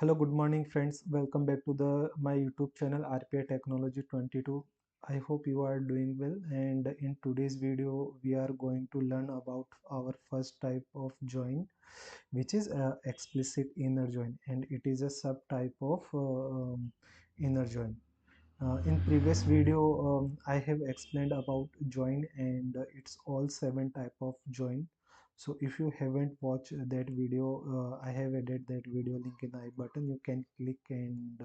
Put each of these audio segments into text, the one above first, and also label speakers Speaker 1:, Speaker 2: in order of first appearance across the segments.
Speaker 1: Hello, good morning, friends. Welcome back to the my YouTube channel RPI Technology 22. I hope you are doing well. And in today's video, we are going to learn about our first type of join, which is explicit inner join, and it is a subtype of inner join. In previous video, I have explained about join and it's all seven type of join. So if you haven't watched that video, I have added that video link in the I button. You can click and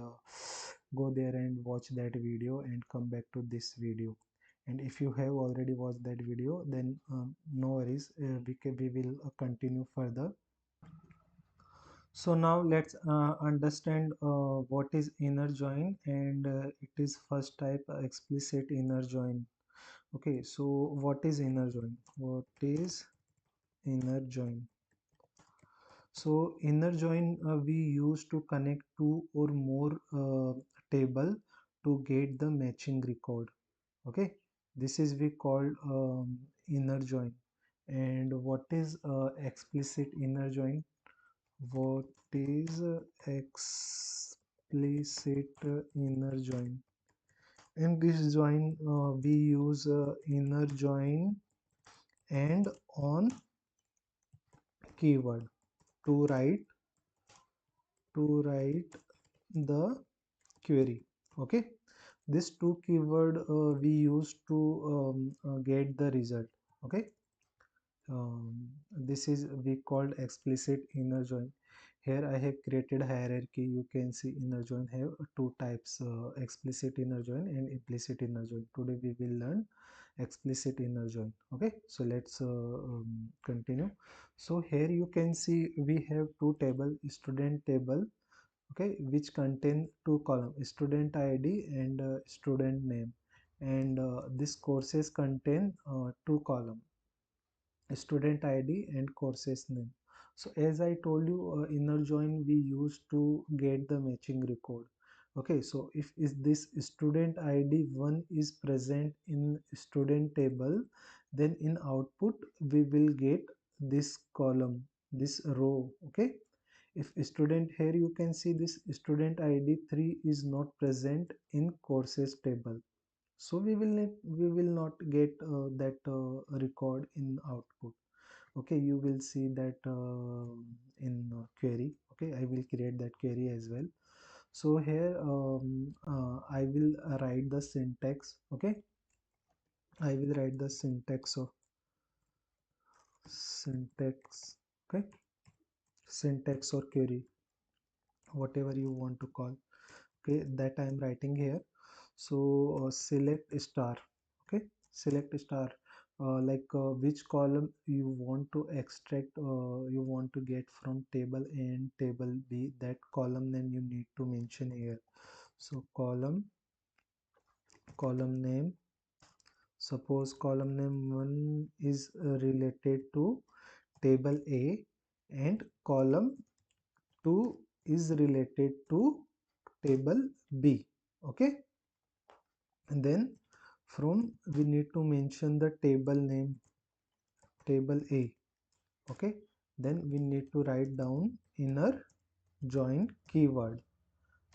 Speaker 1: go there and watch that video and come back to this video. And if you have already watched that video, then no worries, we will continue further. So now let's understand what is inner join, and it is first type explicit inner join. Okay, so what is inner join? What is inner join? So inner join we use to connect two or more table to get the matching record. Okay, this is we called inner join. And what is explicit inner join? What is explicit inner join? In this join, we use inner join and on keyword to write the query. Okay, this two keyword we use to get the result. Okay, this is we called explicit inner join. Here I have created hierarchy. You can see inner join have two types, explicit inner join and implicit inner join. Today we will learn explicit inner join. Okay, so let's continue. So here you can see we have two table, student table, okay, which contain two column, student id and student name, and this courses contain two column, student id and courses name. So as I told you, inner join we use to get the matching record. Okay, so if is this student id 1 is present in student table, then in output we will get this column, this row. Okay, if student, here you can see this student id 3 is not present in courses table, so we will not get that record in output. Okay, you will see that in query. Okay, I will create that query as well. So here I will write the syntax. Okay, I will write the syntax of syntax. Okay, syntax or query, whatever you want to call. Okay, that I am writing here. So select star. Okay, select star, which column you want to extract, you want to get from table A and table B, that column name you need to mention here. So column name, suppose column name 1 is related to table A and column 2 is related to table B. Okay, and then from we need to mention the table name, table A. Okay, then we need to write down inner join keyword.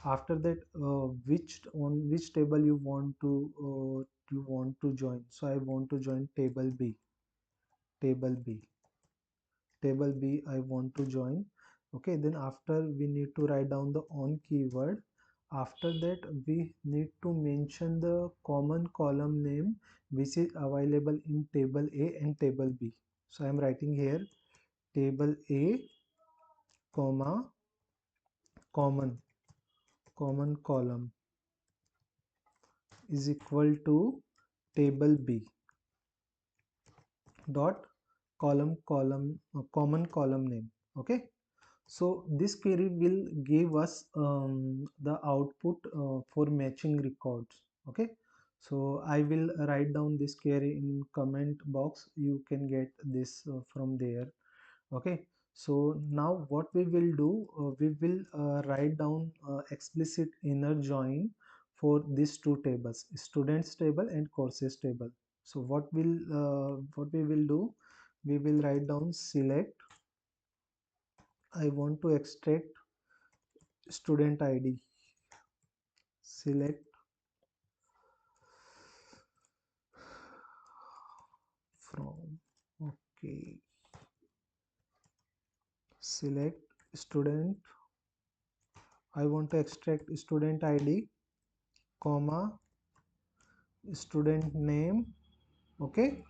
Speaker 1: After that, which table you want to join. So I want to join table B, table B, table B I want to join. Okay, then after we need to write down the on keyword. After that we need to mention the common column name which is available in table A and table B. So I am writing here table A comma common column is equal to table B dot common column name. Okay, so this query will give us the output for matching records. Okay, so I will write down this query in comment box. You can get this from there. Okay, so now what we will do, we will write down explicit inner join for these two tables, students table and courses table. So what we will do, we will write down select, I want to extract student id, select from, okay, select student, I want to extract student id, comma, student name. Okay,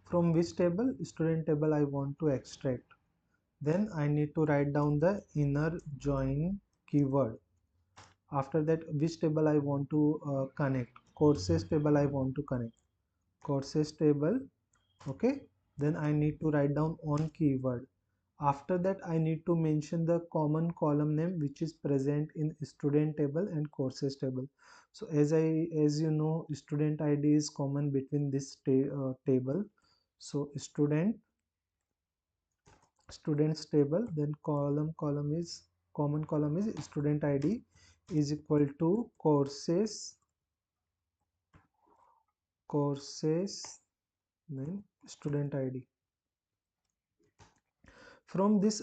Speaker 1: from which table? Student table I want to extract. Then I need to write down the inner join keyword. After that, which table I want to connect? Courses table I want to connect. Courses table. Okay, then I need to write down on keyword. After that, I need to mention the common column name which is present in student table and courses table. So as you know, student id is common between this table. So students table, then column is common column is student id is equal to courses then student id. From this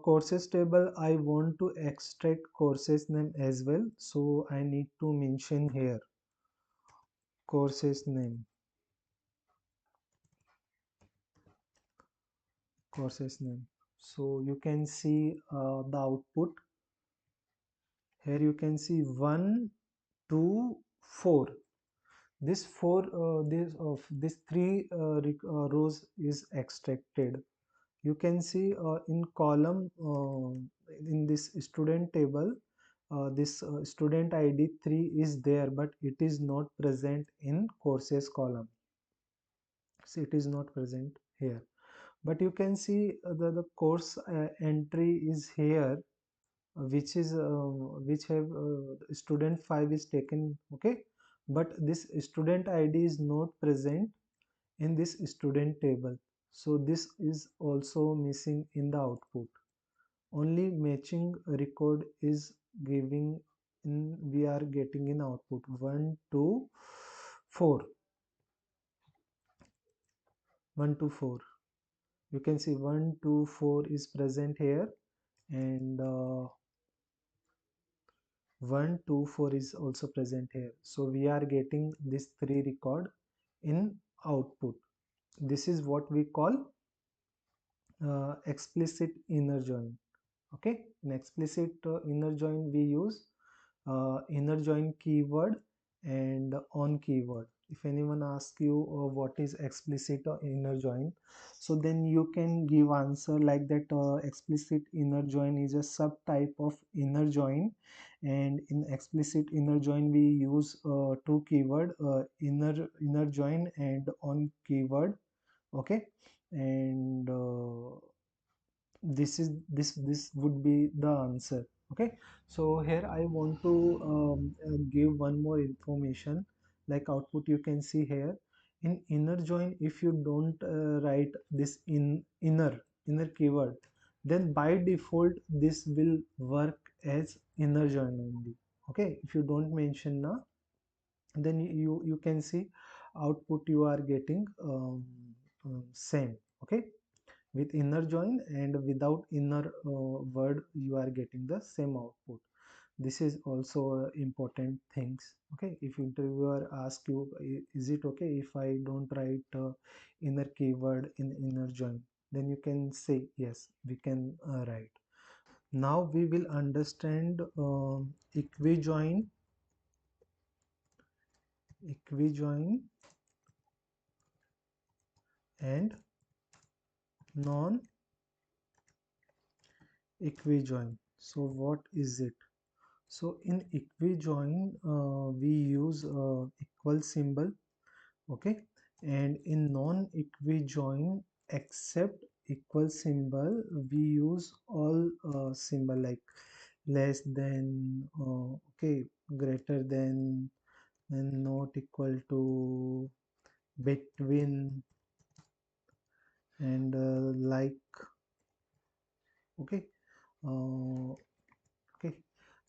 Speaker 1: courses table I want to extract courses name as well, so I need to mention here courses name, courses name. So you can see the output here. You can see 1 2 4. This this three rows is extracted. You can see in column in this student table, this student id 3 is there, but it is not present in courses column. So it is not present here, but you can see the course entry is here, which have student 5 is taken. Okay, but this student id is not present in this student table, so this is also missing in the output. Only matching record is giving in, we are getting in output 1 2 4, 1 2 4. You can see 1 2 4 is present here, and 1 2 4 is also present here. So we are getting this three record in output. This is what we call explicit inner join. Okay, in explicit inner join we use inner join keyword and on keyword. If anyone asks you what is explicit or inner join, so then you can give answer like that. Explicit inner join is a subtype of inner join, and in explicit inner join we use two keyword, inner join and on keyword. Okay, and this would be the answer. Okay, so here I want to give one more information, like output you can see here. In inner join, if you don't write this inner keyword, then by default this will work as inner join only. Okay, if you don't mention now, then you can see output you are getting same. Okay, with inner join and without inner word you are getting the same output. This is also important things. Okay, if interviewer ask you, is it okay if I don't write inner keyword in inner join, then you can say yes, we can write. Now we will understand equijoin and non equijoin. So what is it? So in equijoin we use equal symbol. Okay, and in non equijoin except equal symbol we use all symbol like less than, okay, greater than, then not equal to, between, and like. Okay, uh, okay,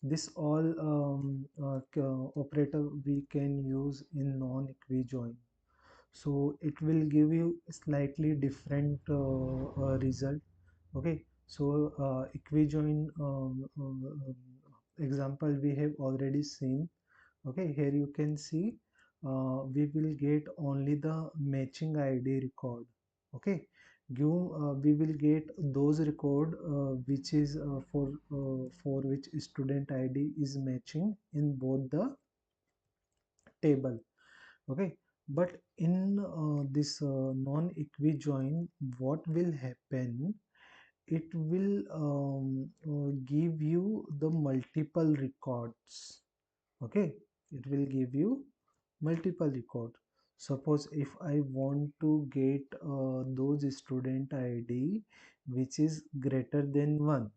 Speaker 1: this all operator we can use in non equijoin. So it will give you slightly different result. Okay, So equijoin example we have already seen. Okay, here you can see we will get only the matching ID record. Okay, we will get those record which is for which student ID is matching in both the table. Okay, but in this non-equi join, what will happen? It will give you the multiple records. Okay, it will give you multiple record. Suppose if I want to get those student ID which is greater than 1.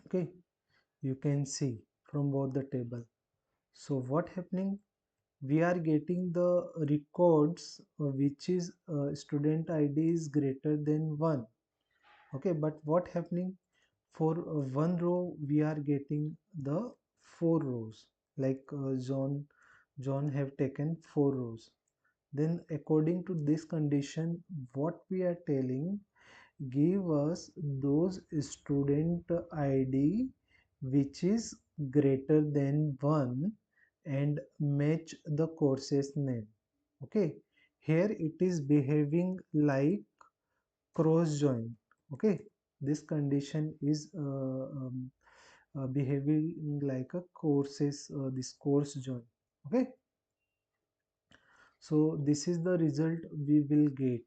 Speaker 1: Okay, you can see from both the table. So what happening, we are getting the records which is student ID is greater than 1. Okay, but what happening, for one row we are getting the 4 rows, like John have taken 4 rows. Then according to this condition, what we are telling, give us those student ID which is greater than 1 and match the course's name. Okay, here it is behaving like cross join. Okay, this condition is behaving like a courses this course join. Okay, so this is the result we will get.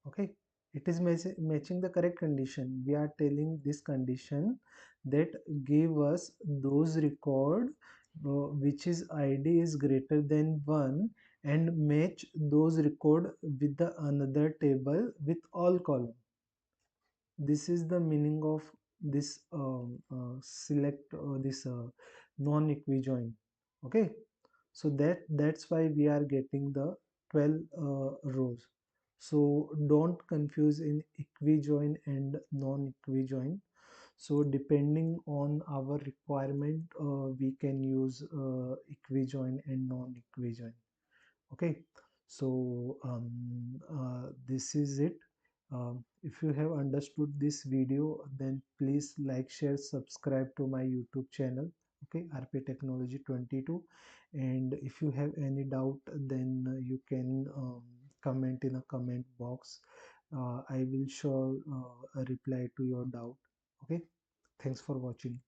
Speaker 1: Okay, it is matching the correct condition. We are telling this condition that give us those record which is id is greater than 1 and match those record with the another table with all column. This is the meaning of this select this non-equijoin. Okay, so that's why we are getting the 12 rows. So don't confuse in equijoin and non-equijoin. So depending on our requirement, we can use equijoin and non-equijoin. Okay, so this is it. If you have understood this video, then please like, share, subscribe to my YouTube channel. Okay, RP Technology 22. And if you have any doubt, then you can comment in a comment box. I will sure reply to your doubt. Okay, thanks for watching.